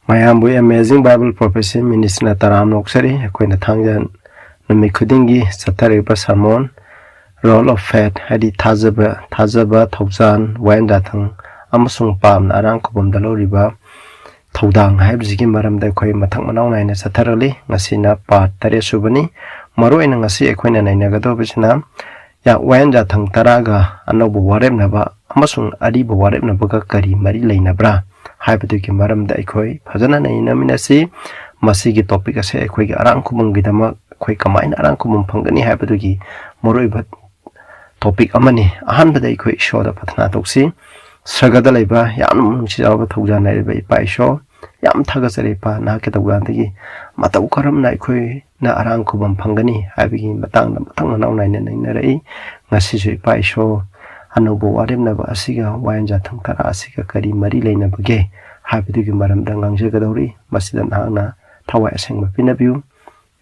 Mayambu Amazing Bible Prophecy Minister Taram Noksari, Aquina Tangan, Namikudingi, Satariba Sermon, Roll of Fat, Hadi Tazaba, Tauzan, Wayen Yathang, Amasung Pam, Arankubum Daloriba, Taudang, Habziki Maram de Koi Matamana and Satarali, Nasina, Part Taria Subani, Maro in Nasi Aquina Nagadovishna, Wayen Yathang Taraga, Anouba Warepnabaga, Amasung Adiba Warepnabaga Kari, Mari Leinaba. Hypothetical Madam Daikoi, Pazana Naminasi, Masigi topic as a quick Arankumum Gidama, quick a mine Arankumum Pangani Hypothetical, Moroiba topic Amani, 100 day quick short of Patnatoxi, Sagadaleba, Yam Chizava Togana by Shaw, Yam Tagasarepa, Nakatagandagi, Mataukaram Naikoi, Na Arankumum Pangani, having Batang, Batang 999, Nasi by Shaw. Anouba Warepnabaga asiga Wayen Yathang Tara asiga kari mari Leinaba habidugi maram dangang jagadori masidan hana thawai asengba pinabiu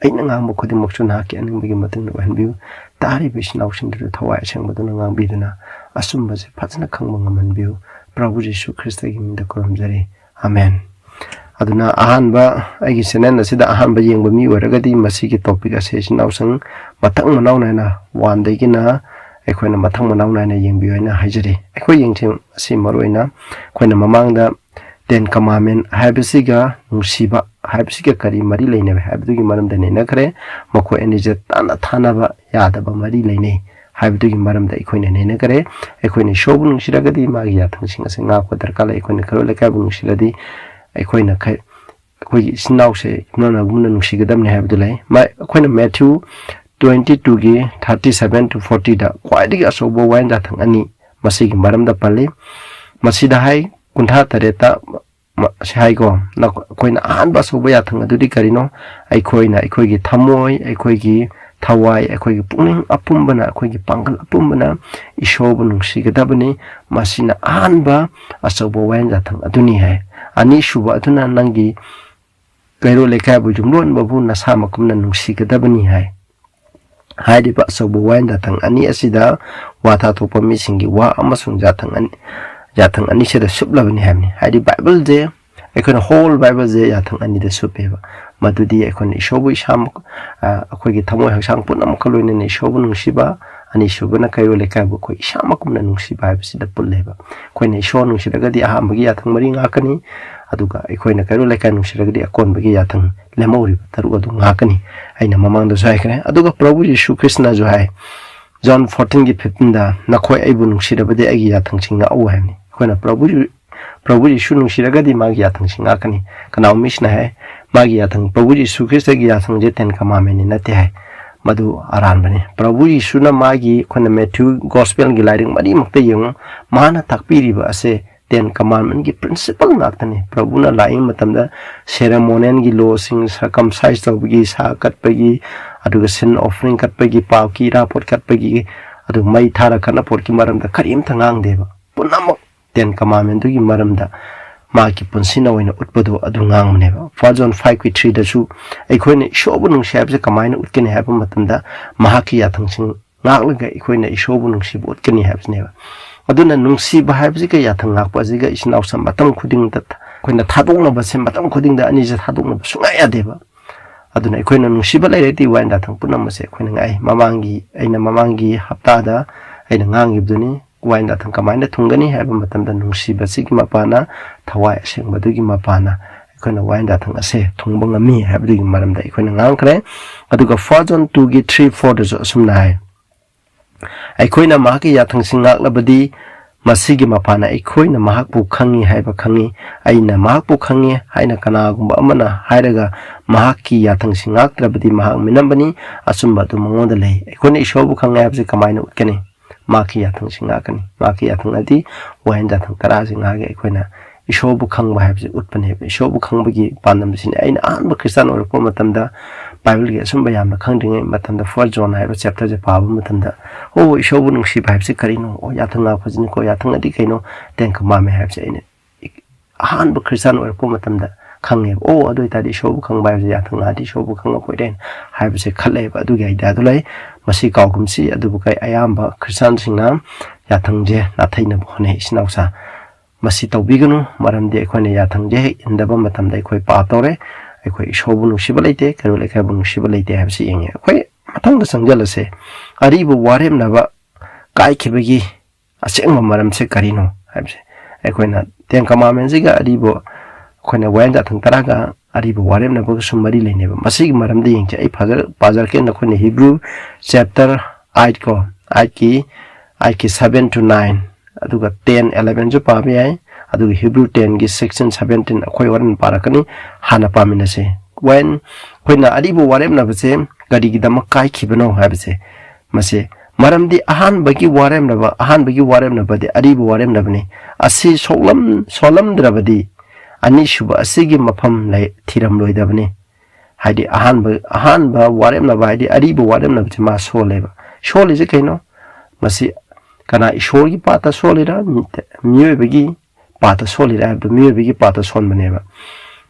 aina ngam khodi mokchu na ki aning bigi matung na hanbiu tari bisnaw singdu thawai asengba dun ngang biduna asumba je phajna khangba ngamanbiu Prabhu Jesu Christa gi minda koramjari amen aduna ahanba aigi channel asida ahanba yengba mi waragadi masigi topic ase sinaw sang matang manaw na wan degi na Equina Matang Manauna Yingbuina Hajari, Equing Simaruina, Quina Mamanga, then Kamamen, Habisiga, Nungshibaga, Habisiga Kari, Mari Lane, Habdugi Madam de Nenacre, Moko Enija Tanaba, Yadaba Mari Lane, Habdugi Madam de Equina Nenacre, Equini Shobun Shiragadi, Magia, Tansing as a Naquatercala, Equina Carola Cabun Shiradi, Equina Kai. We now say, Nona Woman Shigadam have delay. My Quina Matthew. 22 gi 37 to 40 da kwai ga sobo Wayen Yathang ani masigi maram da pali masida hai kuntha tareta sai go na koina an ba sobo Yathang adudi karino ai koina ai gi thamoi ai gi thawai ai gi puning apumbana ai gi pangal apumbana isobo nungsigadabani masina an ba asobo Wayen Yathang aduni hai ani shuba aduna nangi kairo lekai bu jumlon babu nasama kumna nungsigadabani hai Hadi Pak Sobo Wayen Yathang ani asida wata topa misingi wa amasung Yathang ani sida sublabani hamni hadi Bible je ekon whole Bible je Yathang ani da supeba madudi ekon isobu isham akogi thamoy hangsang punam kaloine ni isobu nungshiba ani subana kairo lekai bu koi ishamakum na nungshiba sida pulleba koine iso nungshidaga di ahambagi Yathang mari ngakani aduga ekoina kairo lekai nungsiragadi akon bagi Yathang lemori taru adu ngakani aina mamang da jai kare aduga Prabhu Jesu Krishna jo hai John 14 gi 15 da nakhoi aibu nungsirabade agi Yathang singa au haini koina Prabhu Jesu nungsiragadi magi Yathang singa kani kanau misna hai magi Yathang Prabhu Jesu Krishna gi Yathang je 10 commandment nate hai madu aran bani Prabhu Jesu na magi koina Matthew gospel gi lighting mari makte yung mana takpiri ba ase Ten commandment ki principle naktani Prabhu na laing matamda ceremonial gi law sing circumcise tawgi sa katpagi aduga sin offering katpagi pawki raport katpagi adu mai thara kana porki maramda karim thangang deba punam ten commandment gi maramda ma ki punsina oina utpado adu ngang neba 1 John 5:3 da su aikhoine isobu nung shab je kamaina utkene haba matamda mahaki Yathang sing ngaklaga aikhoine isobu nung sibu utkene habsneba aduna nungshiba haibziga Yathang ngakpa ziga isnaw sam matam khuding da koina thadongna basem matam khuding da ani je thadongna sunga ya deba aduna koina nungshiba laireti Wayen Yathang punam se koina ngai mamangi hapta da aina ngangibduni Wayen Yathang kamaina thungani haiba matam da nungshiba sigi mapana thawai asengba dugi mapana koina Wayen Yathang ase thungba ngami haibdugi maram da koina ngangkre aduga 4 John 2 gi 3 4 da sumna hai Aikoina mahaki Yathang singak labadi masigi mapana aikoina mahakpu khangi haiba khangi aina mahakpu khangi haina kanagumba amana hairaga mahaki Yathang singak labadi mahak minambani asumba tu mangoda lei aikoina isobu khangi habse kamaina utkani mahaki Yathang singakani mahaki Yathang adi Wayen Yathang tara singage aikoina isobu khangba habse utpane isobu khangbagi pandam sine aina anba Christian orpo matamda Bible ge sumba yamna khangdinge matamda 4 John haiba chapter je pabu matamda o isobu nungsi bhaibse karino o Yathang na phajini ko Yathang adi kaino ten kama me habse ine han bu Christian orpo matamda khange o adoi tadi isobu khang bhaibse Yathang adi isobu khang poiden haibse khale ba adu ge ida dulai masi kaugumsi adu bu kai ayamba Christian singna Yathang je na thaina bhone isnausa masi tawbiganu maramdi akhoi yathang je indaba matamda akhoi pa tore akhoi shobu nungshiba leite karu lekha bu nungshiba leite habsi yenge akhoi matang da sangjala se aribu warem naba kai khibagi asengma maram se karino habse akhoi na ten kamamen siga aribu akhoi na wayan yathang taraga aribu warem naba sumari leineba masi maramdi yengche ai pajar ke na akhoi Hebrew chapter 8 ko 8 ki 7 to 9 aduga 10 11 jo pa bi ai aduga Hebrew 10 gi section 17 akhoi waran parakani hana pamina se when khoina aribu warem na bse gadi gi dama kai khibano habse mase maramdi ahan bagi warem na bade aribu warem na bani asi solam drabadi ani shuba asigi mafam lai thiram loidabani haidi ahan ba warem na ba haidi aribu warem na bse ma soleba soli je kaino masi kana ishori pata solira miyo bagi pata solira abdu miyo bagi pata son baneba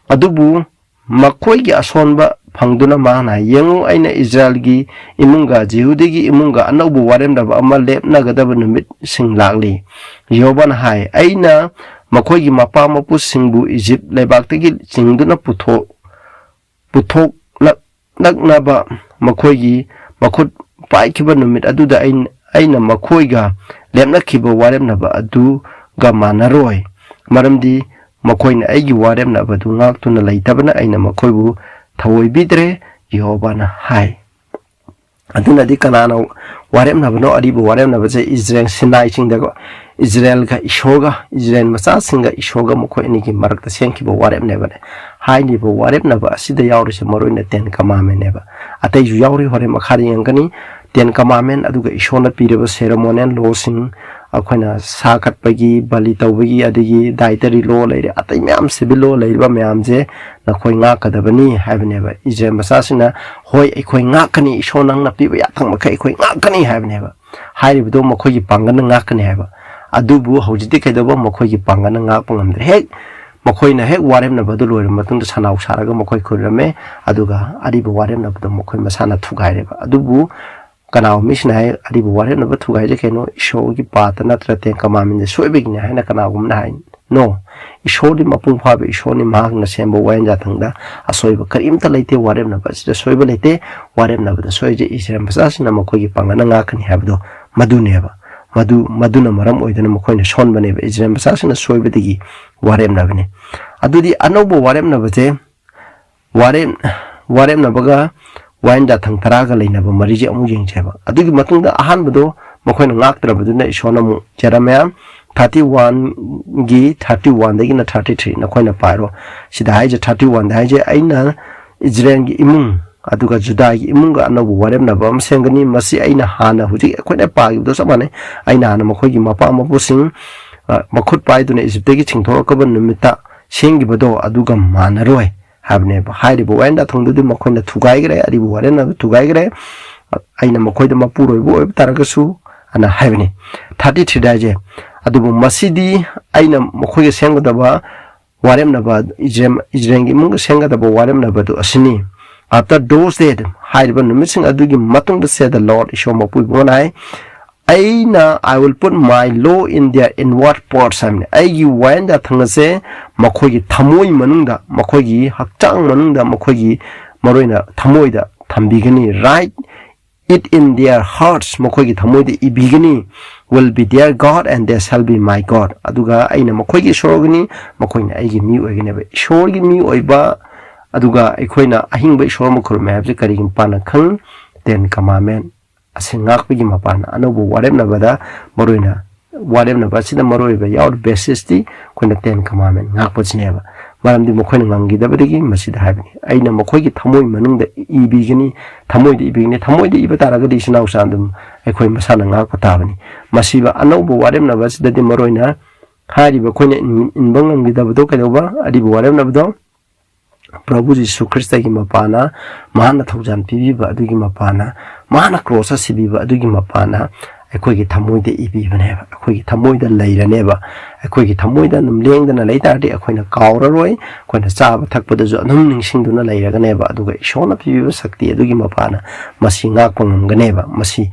adubu makoi gi asonba phangduna mana yengu aina Israel gi imunga Jehude gi imunga Anouba warem da amma lepna gadaba numit sing lagli yoban hai aina makoi gi mapa mapu singbu Egypt lebak tegi singduna puthok nakna ba makoi gi makut pai kiba numit aduda aina makoi ga lemna kiba warem na ba adu ga manaroi maramdi makoi na aigi warem na ba du ngak tuna laitabana aina makoi bu thawoi bidre yobana hai aduna di kanana warem na bano aribu warem na ba je Israel sinai singda go Israel ga ishoga Israel masa singa ishoga makoi ni ki marakta senki bo warem ne ba hai ni bo warem na ba asida yawri se maroi na ten kamame ne ba atai ju yawri hore makhari yangani ten kamamen aduga ishona pireba ceremonial law sing akhona sakat pagi bali tawbagi adigi dietary law leire atai myam civil law leiba myam je nakhoi nga kadabani haibne ba ije masasina hoi ekhoi nga kani ishonang na piba yathang makai ekhoi nga kani haibne ba hairibudo makhoi gi pangana nga kani haiba adubu hojiti kaidaba makhoi gi pangana nga pangamdre hek makhoi na hek warem na badu loir matung da sanau saraga makhoi khurame aduga aribu warem na badu makhoi masana thugaire ba adubu kanao misna hai aribu warem na bathu gai je keno isho gi pata na trate kamamin de soibig ne hai na kanao gum na hai no isho di mapung pha be isho ni mahang na sembo wayan yathang da asoiba karim ta leite warem na bas de soiba leite warem na bada soije isram basas na makoi gi pangana nga kani habdo madu ne ba maduna maram oidana makoi na son bane ba isram basas na soiba digi warem na bane adudi Anouba warem na bate warem na baga Wayen Yathang Taraga Leinaba marije amu jengcheba adugi matungda ahan bado makoi na ngak trabaduna ishona mu jeramya 31 gi 31 dagi na 33 na koina paro sida haije 31 da haije aina Israel gi imung aduga Juda gi imung ga Anouba warem na bam sengani masi aina hana huji koina pa gi do samane aina hana makoi gi mapa amapu sing makhut pai duna Egypt gi chingthor ka ban numita sengi bado aduga manaroi habne ba hairi bo wenda thong du makoi na thugai gre aribu warem na thugai gre aina makoi da mapuroi bo taraga su ana habne 33 daje adubu masidi aina makoi ga senga da ba warem na ba Israel gi mung senga da ba warem na ba du asini after those days hairi ba numising adugi matung da said the Lord isho mapui bonai aina I will put my law in their inward parts amne aigi wayan da thangase makoi gi thamoi manungda makoi gi hakchang manungda makoi gi maroina thamoi da thambigani right it in their hearts makoi gi thamoi da ibigani will be their God and they shall be my God aduga aina makoi gi shorogani makoi na aigi mi oigane ba shor gi mi oiba aduga aikoina ahingba shor makhur me habje kari gin pana khang ten commandment asengak bigi mapana Anouba warem na bada maroina warem na basida maroi ba yaud basis ti koina ten commandment ngak pochneba maramdi mokhoi ngangi da badigi masida habni aina mokhoi gi thamoi manung da ibigini thamoi da iba taraga di sinau sandum akhoi masana ngak patabani masiba Anouba warem na basida di maroina hari ba koina inbangam gi da bado kaidoba adibu warem na bado Prabhu Jisu Krista gi mapana mahana thaujan pibiba adugi mapana mahana crossa sibiba adugi mapana akhoi gi thamoi de ibibane ba akhoi gi thamoi da leirane ba akhoi gi thamoi da numleng da leita de akhoi na kaura roi akhoi na chaba thakpa da jo anum ningsing duna leiraga ne ba aduga ishona pibiba sakti adugi mapana masi ngak pangam gane ba masi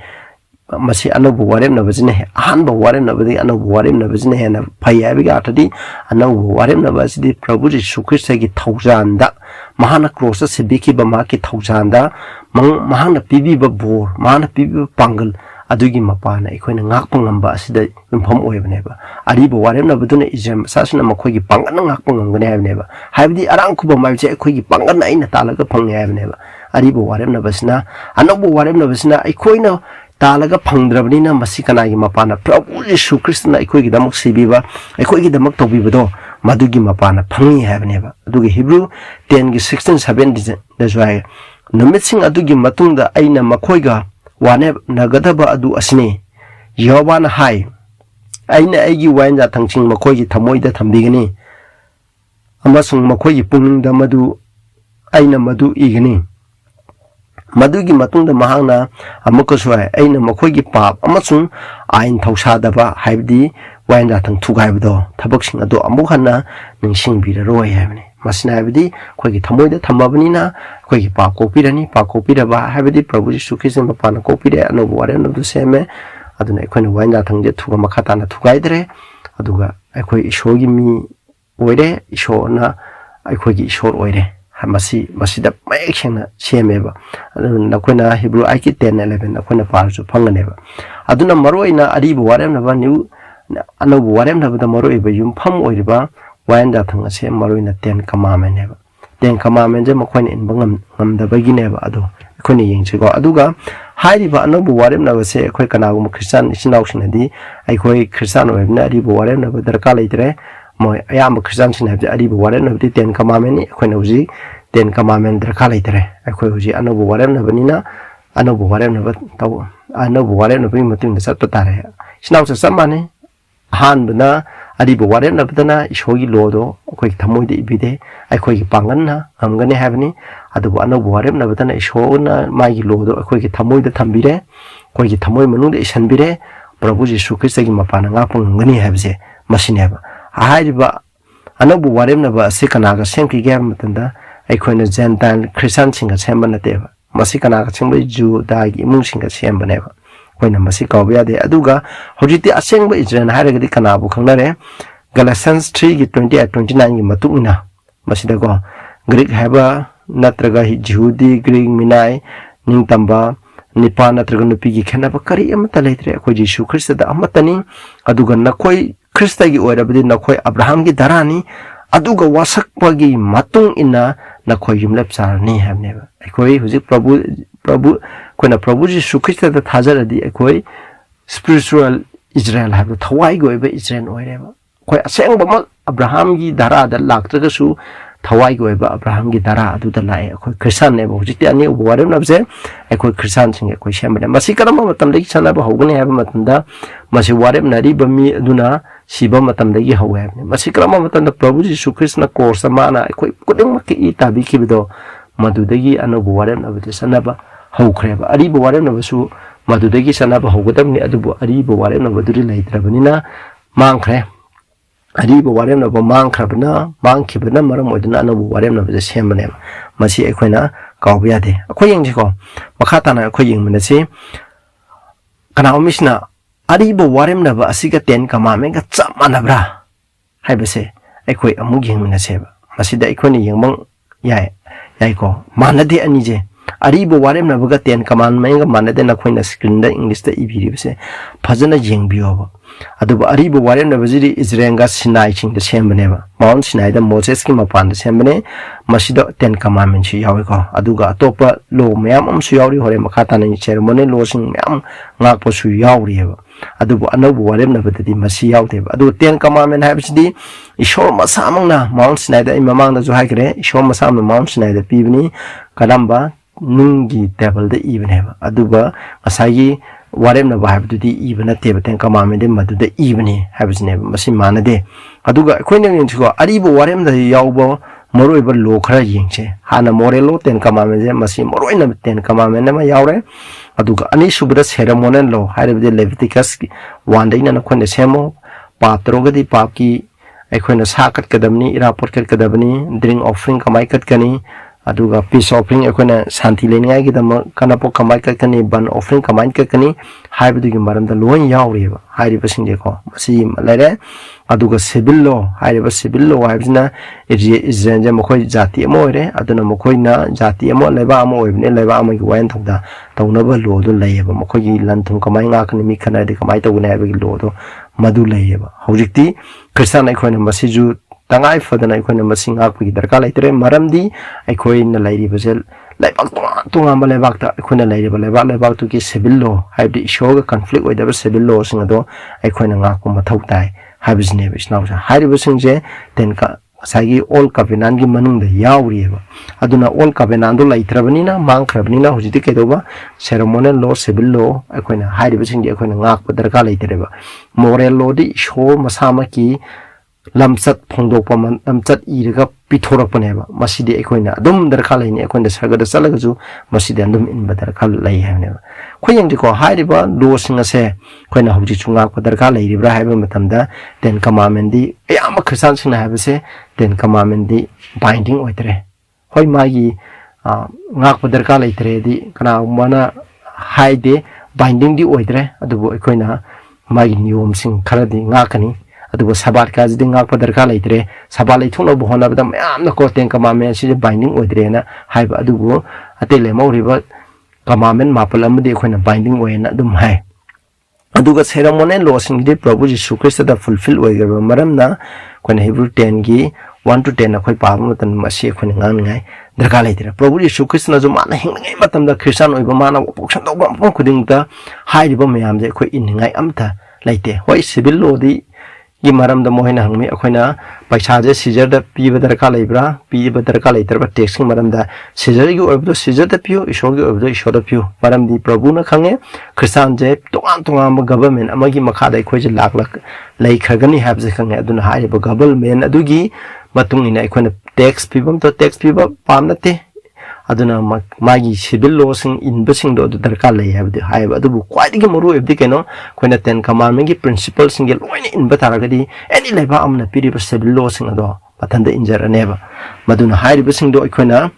masi Anouba Warepnabasine Hanba Warepnabadi Anouba Warepnabasine and Payabigatadi Anouba Warepnabasidi Prabhuji Sukristagi Tauzanda Mahana Crossa Sibiki Bamaki Tauzanda Mahana Pibi Babor Mahana Pibi Pangal Adugi Mapana Equina Nakungamba Sida Impom Weveneva Ariba Warepnabaduna Ism Sasana Makogi Pangan Nakung have never have the Arankuba Maja Kogi Pangana in a Talaga Pang have never Ariba Warepnabasna Anouba Warepnabasna Equina Talaga Pandrabina Masikanagi Mapana Prabhuji Sukristana Equigi Damok Sibiba Equigi Damok Tobido Madugi Mapana Pangi have never Adugi Hebrew 10 16 17 that's why no missing Adugi Matunda Aina Makoiga Waneb Nagadaba Adu Asne Yawana High Aina Egi Wayen Yathang Makoigi Tamoida Tambigani Amasung Makoigi Pung Damadu Aina Madu Igani Madugi Matunda Mahana Amukasway Aina Makoigi Pap Amasung Ain Tausadaba Habdi Wayen Yathang Tugaido Taboxing Ado Amuhana Ningsing Bida Roy Haveni Masina Habdi Kogi Tamoida Tamabanina Kogi Pap Kopirani Pap Kopiraba Habdi Prabhuji Sukism Mapana Kopida Anouba Warepnaba the same Aduna Equina Wayen Yathang Jet Tuga Makatana Tugaidre Aduga Equi Shogi me Oide Ishona Equigi short oide Masi Masida Maction Shemeva Nakuna Hebrew Aiki 10 11 Nakuna Parsu Panganeva Aduna Maroina Adibu Warepnaba new Anouba Warepnaba the Moroiba Yum Pam Oiba Wayen Yathang Same Maroina 10 Commandment never 10 Commandment Macoin in Bangam the Bagineva Ado Kuni Yingsigo Aduga Haidiba Anouba Warepnaba say a quick Anagum Christian is now Shinadi I quake Christian of Nadibu Warepnaba the Calaitre I am a Christian have the Adibu Warren of the 10 Commandment, Quenozi, 10 Commandment, the Calaitre, Equoji, Anouba Warepnaba, Anouba Warepnaba, Anouba Warepnaba between the Satare. Snout some money, Han Bana, Adibu Warepnaba, Shogi Lodo, quick Tamoidi Bide, I quake Pangana, I'm gonna have any, Adu Anouba Warepnaba, Shona, my Lodo, a quick Tamoida Tambire, quick Tamoy Manu, Shanbire, Prabhuji Sukisagi Mapana, Gani have ze, Masineva. Haidiba Anouba Warepnaba Sikanaga Senki Gamatanda, Equina Gentile Christian Singer Sembanateva, Masikanaga Simba Jew Dag Munsinga Sembaneva, when a Masicovia de Aduga, Hojiti Asengba is an Haragadi Kanabu Kanare, Galatians 3 28 29 Matuna, Masidago, Greek Heba, Natraga Judi, Greek Minai, Nintamba, Nipana Tragonopigi Kanabakari Amataletre, Kojisu Christa Amatani, Aduga Nakoi. Christagi Orabdi Nakoi Abraham gi Darani Aduga Wasak Pagi Matung Ina Nakoi Yumlepsarni have never. Ekoi who's Prabhu Quena Prabhuji Sukrista the Tazaradi Ekoi spiritual Israel have the Tawai go over Israel or whatever. Quite a saying about Abraham gi Dara the Laktagasu Tawai go over Abraham gi Dara do the lie. Christian never Jitiani Warepnaba Ekoi Christian sing Ekoi Shamban. Masikarama Matamdi Sanaba Hogani have Matanda Masi Warepnari Bami Duna. Siba Matamdagi however. Masikrama Matan the Prabhuji Sukrishna course Amana, couldn't make it Tabikido, Madudagi Anouba Warepnaba the Sanaba, how crab, Ariba Warepnaba Su, Madudagi Sanaba, how would Adubu Ariba Warepnaba do relate Rabanina, Mankre, Ariba Warepnaba Mankrabana, Mankibana, Maramodana, Warepnaba the same name, Masi Equina, Kaubiade, a quaying Chico, Makatana, a quaying Menasi, Kanao Ariba Warepnaba Asiga 10 Commandment got some manabra. Habese, Equi a mugging in a seva. Masida Equini young Yai, Yaiko, Manade Anije. Ariba Warepnaba got 10 Commandment, Manadena Quina screen the English the Ibise, Pazana Jing Bioba. Aduba Ariba Warepnaba is Renga Sinaiching the Sembene, Mount Sinai the Moses came upon the Sembene, Masida 10 Commandments, Yawiko, Aduga, Topa, Low, Mam, Suyari, or Makatan in ceremony, losing Mam, Naposu Yauri. Adubu Anouba Warepnaba the Masi out of Adu 10 Commandment habits the Ishor Masamana, Mount Snyder in Mamang the Zuhagre, Ishor Masam, Mount Snyder Pivni, Kalamba, Nungi Devil the evening. Aduba, Asagi, Warepnaba have to the even a table 10 Commandment, Madu the evening habits never Masimana de Aduga, Queen to go Aribu Warem the Yaubo, Moroiba low crying, Hana Morello 10 Commandments, Masim Moroina 10 Commandment, Yaure. Aduga ani subra ceremonial law hide the Leviticus one day na kwen semo patroga di papki ekwen sakat kadamni iraport kadabni drink offering kamai kat kani aduga peace offering ekona shanti lengai gi dam kana po kamai ka kani ban offering kamai ka kani haibu gi maram da loin yauri ba hairi ba sing je ko masi lare aduga civil law hairi ba civil law haibna Israel je mokoi jati amo re aduna mokoi na jati amo leba amo oibne leba amo gi wayan thongda tawna ba law do laiba mokoi gi lanthum kamai nga kani mi khana de kamai tawna haiba gi law do madu laiba hojikti christian ekona masi ju tangai fadana ekona masi nga ku gi darka laitre maramdi ekoi na lairi bajel laibak tunga ba laibak ta ekona lairi ba laibak tu ki civil law haibdi shoga conflict oida ba civil law singa do ekona nga ku mathau tai habisne bisnaw sa hari basingje ten ka sagi all covenant gi manung da yauri ba aduna all covenant do laitrabani na mang khrabani na hujiti ke do ba ceremonial law civil law ekona hari basingje ekona ngak pa darka laitre ba moral law di show masama ki lamsat phongdok pa man lamsat iraga pithorok paneba masidi ekoina adum darkha laini ekoina sagada salaga ju masidi andum in badarkha lai haine khoyang di ko hairiba law singa se khoina hobji chunga ko darkha lai ribra haiba matamda ten commandment di ayama khrisan sina haiba se ten commandment di binding oitre hoi magi ngak ko darkha lai tre di kana mana haide binding di oitre adubo ekoina magi niyom sing khara di ngakani adubo sabat ka jidi ngak pa darka laitre sabat lai thungno bo hona bada mayam na ko ten commandment si binding oidre na haiba adubo atele mawriba commandment mapal amadi khoina binding oina adum hai aduga ceremonial law sing di prabhu jisu christ da fulfill oiga maram na khoina hebrew 10 gi 1 to 10 akhoi pa matan masi khoina ngang ngai darka laitre prabhu jisu christ na jo mana hingngai matam da christian oiba mana option do ba khuding ta haiba mayam je khoi in ngai amta laite hoi civil law di gi maram da mohina hangmi akhona paisa je scissor da pi badar ka leibra pi badar ka leiter ba taxing maram da scissor gi obdo scissor da piu ishor gi obdo ishor da piu maram di prabhu na khange christian je tongan tongan government amagi makha da khoi je lak lak lei khagani hab je khange aduna hai ba government adugi matung ina akhona tax pibam to tax piba pamnate aduna magi civil law sing in basing do darka lei have the high adu quite gi moru ebdi keno koina ten commandment gi principles sing loine in batara gadi any leba amna piri civil law sing do patanda injara neba maduna high basing do koina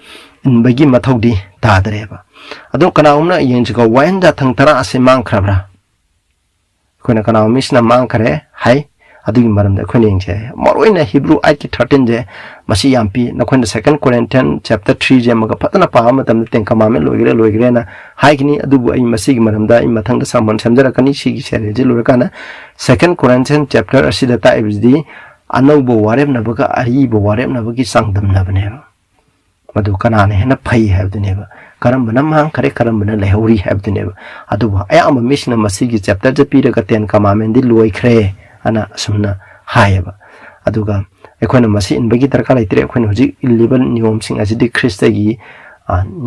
in bagi mathodi ta dareba adu kana umna yen jiga wayen da thang tara ase mang khrabra koina kana misna mang khare hai adugi maram da khoine ingche moroina hebrew 8:13 je masi yampi nakhon 2 Corinthians chapter 3 je maga patana pa matam ten commandment loigre na haigini adubu ai masi gi maram da imathang da saman samjara kani sigi sere je lurkana 2 Corinthians chapter asida ta ibdi Anouba Warepnabaga Warepnabaga sangdam na bane madu kana ne na phai habduneba karam bana mang kare karam bana lehori habduneba aduba ay ama misna masi gi chapter je pira ka ten commandment di loikhre ana sumna hayaba aduga ekhoina masi inbagi tarka laitre ekhoina hoji illegal niyom sing ajidi christa gi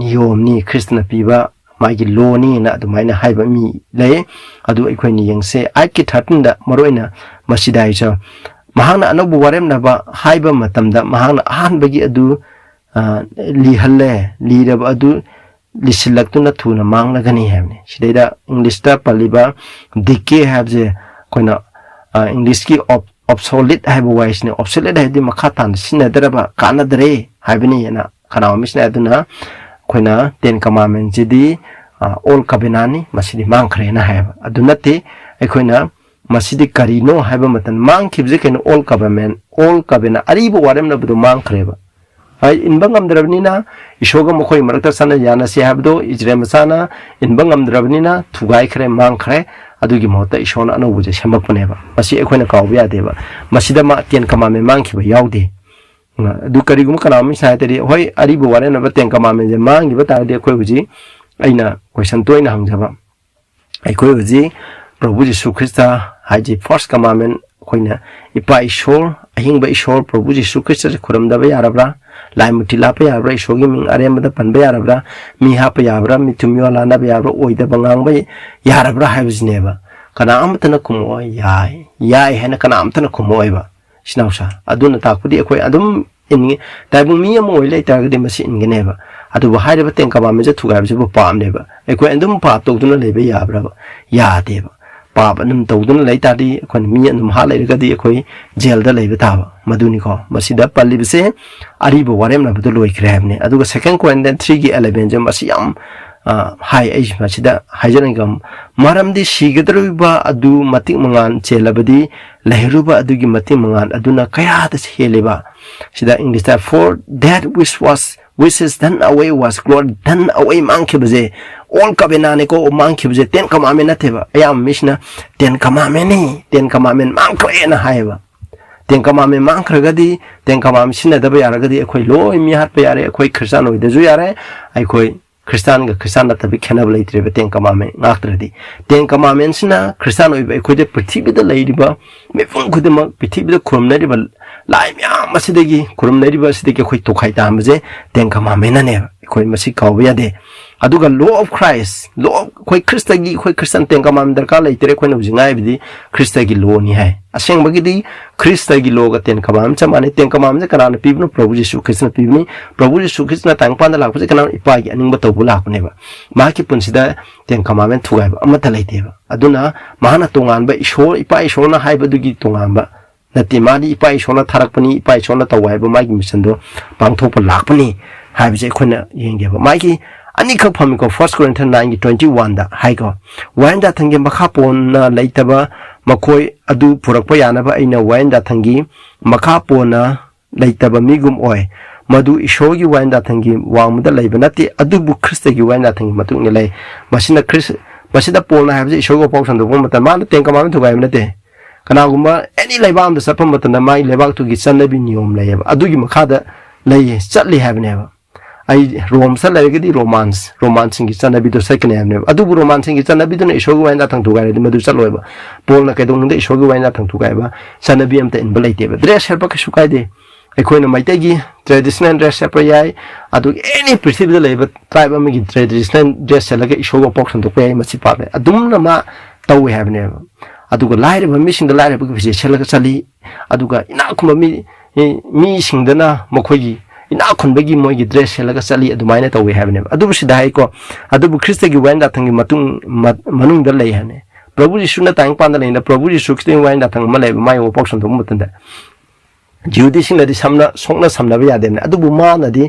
niyom ni kristna piba magi law ni na adumaina haiba mi le adu ekhoini yengse 8:13 da maroina masidai cha mahangna Anouba Warepnaba haiba matamda mahangna ahanbagi adu lihalle liraba adu lisilaktuna thuna mangna gani habne sidaida english ta paliba dike habje koina English ki obsolete haiba wise ne obsolete haidi makhatan sinadaraba kanadre haibani yana kana misna aduna koina ten commandment jidi all covenant masidi mangkhre na haiba adunate ekoina masidi karino haiba matan mangkhibje ken all covenant aribo waremna budu mangkhreba ai inbangam drabnina ishoga mokhoi marakta sana yana se habdo Israel masana inbangam drabnina thugai khre mangkhre adugi mota ishona Anouba je semakpaneba masi ekhoina kawbya deba masida ma ten commandment mangkhiba yaude du karigum kana mi saiteri hoi aribo Warepnaba ten commandment je mangiba tarde khoi buji aina question toina hangjaba ai khoi buji prabhu jisu christa haji first commandment khoina ipa ishor ahingba ishor prabhu jisu christa je khuramdaba yarabra laimuti lapa yabra ishogi ming aremada panba yarabra mi hapa yabra mi tumyo lana ba yabra oida bangangba yarabra haibisneba kana amtana kumo yai hena kana amtana kumo iba snausa aduna takudi ekoi adum in taibu mi am oile targadi masi ingeneba adu haireba ten commandment je thugai je pam neba ekoi andum pa to duna lebe yabra ya deba पाप नम तौदन लेतादी अखोन मी नम हा लेरगदी अखोई jail दा लेबे ताबा मदुनी को मसिदा पल्लिबसे अरिबो वारेमनाबदो लोइख्रे हाबने अदुगा second question 3 की 11 जे मसियाम high as मसिदा हाइजरंगम मरमदी सिगदरुबा अदु मतिक मंगान चेलबदी लहरुबा अदुगी मतिक मंगान अदुना कयाद हेलेबा सिदा English दा for that which is done away was glory done away mankibaje all kabena ne ko mankibaje ten commandment natheba ayam mishna ten commandment mankre na haiba ten commandment mankragadi ten commandment sina da ba yaragadi akhoi loi mi hat pa yare akhoi christian oi da ju yare akhoi Christian tabi khenab leitre ten commandment ngaktradi ten commandment sina Christian oi ba akhoi de prithvi da leidiba me fun khudema prithvi da khurumna riba lai myam masidagi khurumna riba sidagi akhoi tokhai ta amje ten commandment ne akhoi masi kawba yade aduga law of Christ law akhoi Christian ten commandment darka leitre akhoi na ujingai bidi Christagi law ni hai aseng bagidi Christagi law ga ten commandment chamane ten commandment kana pibnu Prabhu Jesu Krishna pibni Prabhu Jesu Krishna tangpan da lakpa kana ipa gi aning ba tawbula ko neba ma ki punsida ten commandment thugai ba amata leite ba aduna mahana tongan ba ishor ipa ishor na hai ba dugi tongan ba nati madi ipa ishor na tharakpani ipa ishor na tawai ba ma gi mission do pangthok pa lakpani hai ba je khona yenge ba ma ki ani khak phami ko 1 Corinthians 9:21 da hai ko wayen da thangi makha pon na leitaba makoi adu purakpa yana ba aina wayen da thangi makha pona leitaba migum oi madu ishogi wayen da thangi wangmda leiba nati adu bu Christ gi wayen da thangi matung ne lei masina Christ masida polna habje ishogo pawsan do mata ma ten commandment to gaim nate kana guma any leibam da sapam mata na mai lebak to gi sannabi niyom leiba adu gi makha da lei chatli habne ba ai rom sa legadi romance gi chanabi do second name adu bu romance gi chanabi do na ishogu waina thang thugai de madu chalo ba pol na kai dong de ishogu waina thang thugai ba chanabi am ta in balai te ba dress her ba ka shukai de ekoi na maite gi traditional dress per yai adu any prithvi de ba tribe am gi traditional dress la ga ishogu poksan to kai masi pa be adum na ma taw have ne adu ga lai ba missing the lai ba gi chela ga chali adu ga ina kuma mi sing da na mokoi gi ina khunbagi moigi dress helaga chali adumaina tawi habne adu sidai ko adu Christ gi wanda thangi manung da lei hane Prabhu Jesu na tang pan da leina Prabhu Jesu Christ wanda thang ma lei mai wo pokson to mutanda judi sing da samna songna samna ba yade adu bu ma na di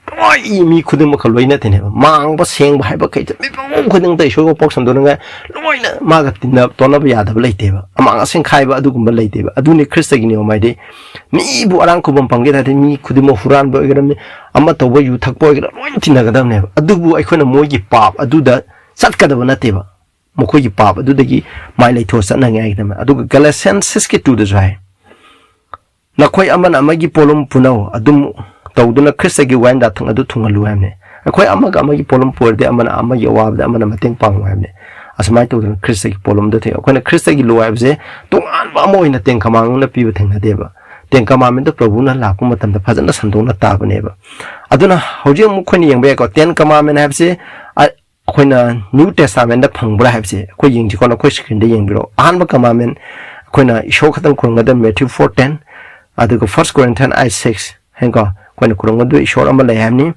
oi mi khudum ma khaloi tene mang ba seng ba hai ba kai mi pong khudung tai sho pokson do nga loina ma ga tinna to na ba yada ba leite ba amang aseng khai ba adu gum ba leite ba adu ni Christ gi ni o mai de mi bu arang ku bam pangge da mi khudum huran ba ga mi amma to ba yu thak po ga loin tinna ga dam ne adu bu ai khona moi gi pap adu da sat ka da ba na te ba mo ko gi pap adu da gi mai lai tho sat na ngai da ma adu Galatians 6:2 da jai na khoi amana amagi polum punau adum tawduna Christ gi wanda thang adu thungalu hamne akhoi amaga amagi polum porde amana amagi awab da amana mateng pang hamne asmai tawduna Christ gi polum da the akhoi Christ gi lo habse tungan ba moi na teng kamang na pi ba thang na deba teng kamam da Prabhu na laku matam da phajana sandong na ta bane ba aduna hoje mu khoni yeng ba ko ten kamam na habse akhoi na New Testament da phangbra habse akhoi yeng ji ko na khoi screen da yeng biro an ba kamam akhoi na isho khatang khonga da Matthew 4:10 adu ko 1 Corinthians 8:6 hengo kona kurang du ishor am lai hamni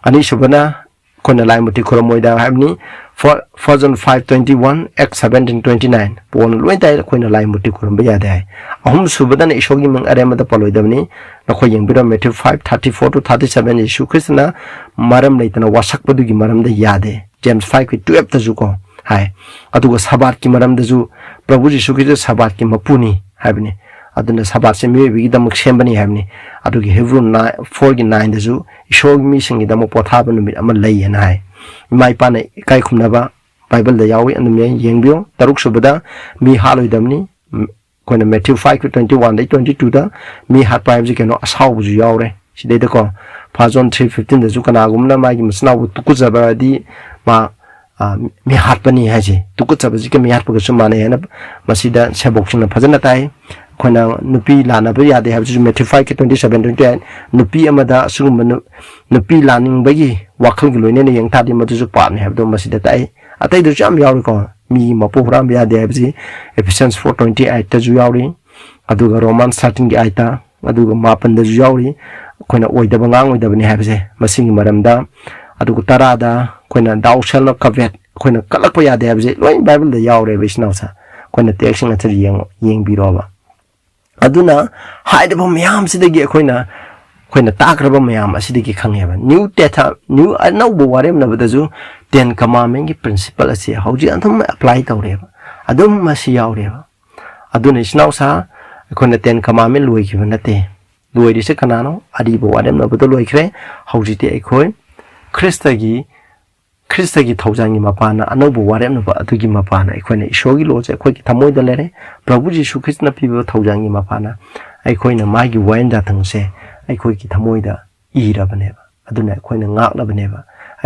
ani subana kona lai muti kuramoi da hamni for 5:21 Acts 17:29 pon loi dai kona lai muti kuram ba ya dai ahum subana ishogi mang arema da paloi damni na khoi yeng bira Matthew 5:34 to 37 Yesu Krishna maram leitana wasak padu gi maram da ya de James 5:12 ta ju ko hai adu go sabat ki maram da ju Prabhu Jesu Krishna sabat ki mapuni habni aduna sabat se mi bi da muksem bani hamni adu gi Hebrew 4:9 da ju ishog mi singi da mo potha ba numit ama lei na hai mai pa ne kai khumna ba Bible da yawi anu me yengbyo taruk subada mi haloi damni kona Matthew 5:21 da 22 da mi hat pa ji keno asaw bu ju yawre sidai da ko Pha John 3:15 da ju kana gumna ma gi masna bu tuku zaba di ma mi hat pani ha ji tuku zaba ji ke mi hat pa su mane na masida sabok sina phajana tai kona nupi lana ba yade ha ju Matthew 5:27-28 nupi amada sugum nupi laning bagi wakhal gi loine ne yang ta di ma ju pa ne ha do masida tai atai du jam yaw ko mi ma po ram ya de ha ji Ephesians 4:28 ta ju yawri aduga Romans 13 gi aita aduga mapan da ju yawri koina oida ba ngang oida bani ha je masing maramda aduga tarada koina daw shall not covet koina kalak pa ya de ha je loi Bible da yawre visnaw sa คนเตะสิ่งนั้นจะยิงบีรอบอะดูนะหายได้บ่ไม่ยามสิเด็กคนตากระบ่ไม่ยามสิเด็กขังเห็นนิวเตท่านิวอันนั้นบัวเรียมนะบัดจูเต็นกมาเมงกี้ principle สิเขาจีอันทั้งไม่ apply ตัวเรียบอะดูมาสิยาวเรียบอะดูนี่สนาวซาคนเต็นกมาเมงรวยกี่วันนั่นเตรวยดิฉันขนาดนั้นอดีตบัวเรียมนะบัดรวยแค่เขาจีเตะคนคริสต์กีทาวจังกีมาปานะอันนั้นบัวเรียมนะบัดกีมาปานะคนเนี่ยโชว์กิโลจะคนกีทำมวยเดลเลยพระบุจิสุคริสต์นะพี่บัวทาวจังกีมาปานะคนเนี่ยมากีวันจัดทั้งเสคนกีทำมวยเดอีระบันเอบอะดูเนี่ยคนเนี่ยงักระบันเอบ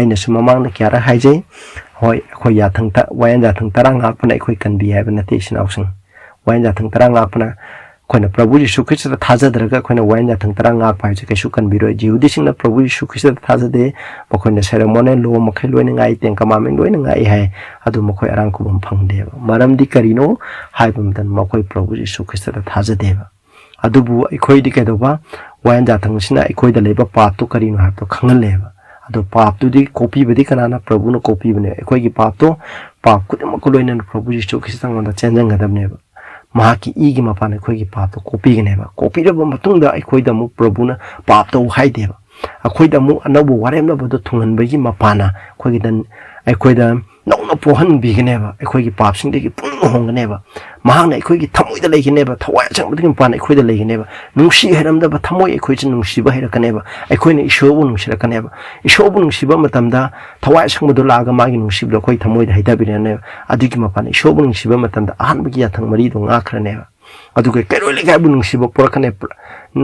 เนี่ยสมมังเนี่ยแค่ระหายใจคนอยากทั้งตะวันจัดทั้งตารางงักปนคนกันบีให้เป็นนาทีสินเอาซึ่งวันจัดทั้งตารางงักปนคนเนี่ยพระบุจิสุคริสต์ท้าจะเด็กคนเนี่ยวันจัดทั้งตารางงักไปจะแค่สุกันบีรอยจิวดิสิงนะพระบุจิสุคริสต์ท้าจะเดบางคนเนี่ยเซเลมอนเนี่ยรู้มาแค่รวยยังไงเตียงกมาเมงรวยยังไงให้อะดูมาคอยรังคุบพังเดบมารำดีการิโนให้เป็นตันมาคอยพระบุจิสุคริสต์ท้าจะเดบอะดูบัวคอยดีแค่ตัวว่าวันจัดทั้งสินะคอยเดเลยบ่ปาตุการิโนหาตัวขังเลยบอะดูปาตุดีคอปีบดีขนาดนั้นพระบุญคอปีบเนี่ยคอยกีปาตุปาคุดมาคุยเนี่ยพระบุจิสุคริสต์ตั้งวันจะเชนจังกันเนี่ยมาคีอีกมาปานคอยกีปาตุคอปีกันเนี่ยคอปีแล้วมาตุ้งเดาคอยดามุพระบุญปาตุให้เดียบคอยดามุอันนั้นบัวเรียมแล้วบัดทุ่งหันไปกีมาปานะคอยกีดันคอยดามน้องพวกหันบีกันเนี่ยคอยกีปาบสิ่งเด็กปุ่งหงกันเนี่ยมาเนี่ยคอยกีทำมวยได้เลยกันเนี่ยถวายจังบัดกีมาปานคอยได้เลยกันเนี่ยนุ่งชีให้รำได้ทำมวยคอยจะนุ่งชีบให้รักกันเนี่ยคอยเนี่ยอิโชบุนุ่งชีรักกันเนี่ยอิโชบุนุ่งชีบมาทำได้ถวายจังบัดลากมากินุ่งชีบแล้วคอยทำมวยได้ได้ไปเนี่ยอดีตกีมาปานอิโชบุนุ่งชีบมาทำได้อ่านเมื่อกี้ทั้งมารีตรงอาคราเนี่ยอะดูแค่รวยเลยแค่บุญนุ่งชีบปรกันเนี่ย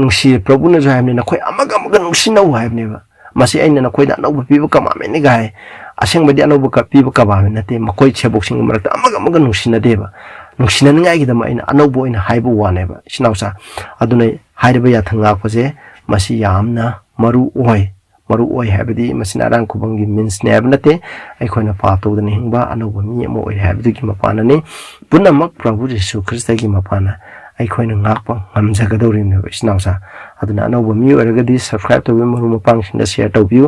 นุ่งชีพระบุญจะให้เนี่ยคอยอามากันนุ่งชีน่าไหวเนี่ยมาสิไอ้เนี่ยคอยด่าน้องแบบพี่บุกมาเมนี่ไงอาเซียนไม่ได้น้องบุกพี่บุกมาเมนี่เต้มาคอยเชื่อบุกสิ่งมันแต่อามากันนุ่งชีน่าเด้บนุ่งชีน่าง่ายกี่ดมาไอ้น้องบุกไอ้หายบัวเนี่ยสิน้าซะอะดูเนี่ยหายได้ไปยาทั้งอาก็จะมาสิยามนะมารู้อ้อยให้ไปดีมาสินารังคุบังกิมินส์เนี่ยนั่นเต้ไอ้คนน่ะปาตัวนี้หิงบ้าอันนั้นบุมีโมอ้อยให้ไปดีกิมาปานะนี่ปุ่นน่ะมักพระบุตรเยซูคริสต์กิมาปานะไอ้คนนึงงักปังงำจักรดอรินเนี่ยสิน้าซะอะดูนะอันนั้นบุมีอะไรก็ดี subscribe ตัวมันรู้มาปังสินะ share ตัววิว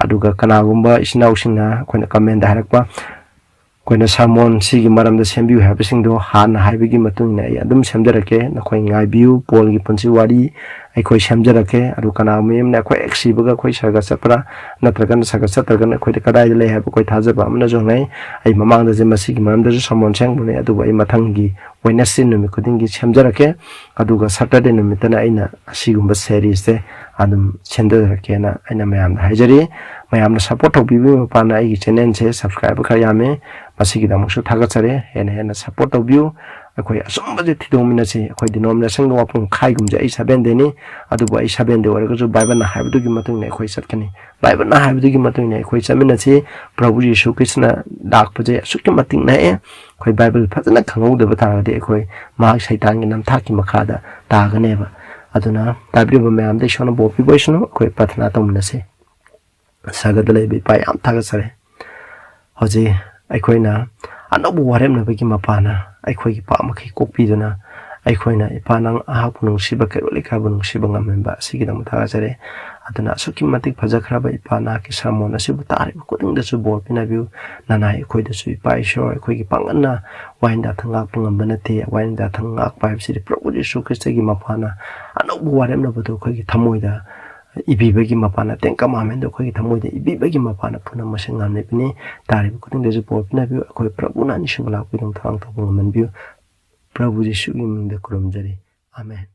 อะดูก็คณะกุมบ้าสิน้าสินะคนน่ะ comment ได้รักป่ะคนน่ะ salmon สิกิมารัมเดเซมบิวให้ไปสิ่งเดียวหานะให้ไปกิมาตุ้งเนี่ยอันดุมเซมเดอร์เกนะคนง่ายบิวพอลกิปันสิวารีไอ้คนเซมเดอร์เกอะดูคณะมีมเนี่ยคนเอ็กซิบก็คนสักสัปดาห์นัดกันสักสัปดาห์กันคนที่กระไดเลยให้ไปคนท้าจะแบบมันจะไงไอ้มามังเดจะมาสิกิมารัมเดจะ salmon เชงบุเนี่ยอะดูไอ้มาทั้งกีวันนี้สิ่งนึงมีคนที่เซมเดอร์เกอะดูก็สัปดาห์นึงมีแต่ไอ้น่ะสิกุมบัสเซรีสเตอันดุมเซมเดอร์เกนะไอ้น่ะไม่ยามให้จรีไม่ยามนะ support ทวีมาปานไอ้กิจเนนเซ subscribe ก็ยามมาสิกิดามุสุทักษะเร่เห็นนะ support ทวีคอยสมบัติที่ตรงนี้นะสิคอยดินอมนะซึ่งเราพุ่งขายกุมจะไอ้ซาเบนเดนี่อะดูว่าไอ้ซาเบนเดวอะไรก็จะไบเบิลนะหายไปดูกินมาตรงไหนคอยสัตว์กันนี่ไบเบิลนะหายไปดูกินมาตรงไหนคอยซาเบนนะสิพระบุตรเยซูคริสต์นะดักพระเจ้าสุกิมาติงไหนคอยไบเบิลพระเจ้าขังเอาเดือบตาเด็กคอยมาใช้ตานกันน้ำทักกิมาขาดตากันเนี่ยว่ะอะดูนะแต่บริบทแม่ได้ชวนบอกพี่บอยชนคอยพัฒนาตรงนั้นสิสักแต่เลยไปอันทักษะเลยเขาจะไอ้คอยนะอันนั้นบัวเริ่มเลยไปกินมาปานะไอ้คอยกินปามาขี้กบปีดูนะไอ้คอยนะไอ้ปานังอาบุนงชิบะเกลุลิกาบุนงชิบะงามันบะสิกิดามุทาจะเลยอันนั้นสุกิมาติกพจักราบไอ้ปานาคิสามอนะสิบุตาริบุคุดึงเดสุบอลพินาบิวนานาไอ้คอยเดสุไอ้ปาอิชอไอ้คอยกินปังอันนะวันดาทั้งอักปังอันบันเตะวันดาทั้งอักไปสิริพระบุตรเยซูคริสต์กินมาปานะอันนั้นบัวเริ่มเลยไปดูคอยกินทำมวยดาอีบีเบกิมาปานะเต็งกามาเมนดูคอยทำมวยเดอีบีเบกิมาปานะพูนัมมาเชงงามเนี่ยเป็นนี่ตาริบุคุดึงเดสุบอลพินาบิวคอยพระบุญนั่นชิงลาคุยตรงทางตรงมันบิวพระบุตรเยซูกินมันเดคุรมจารีอาเมน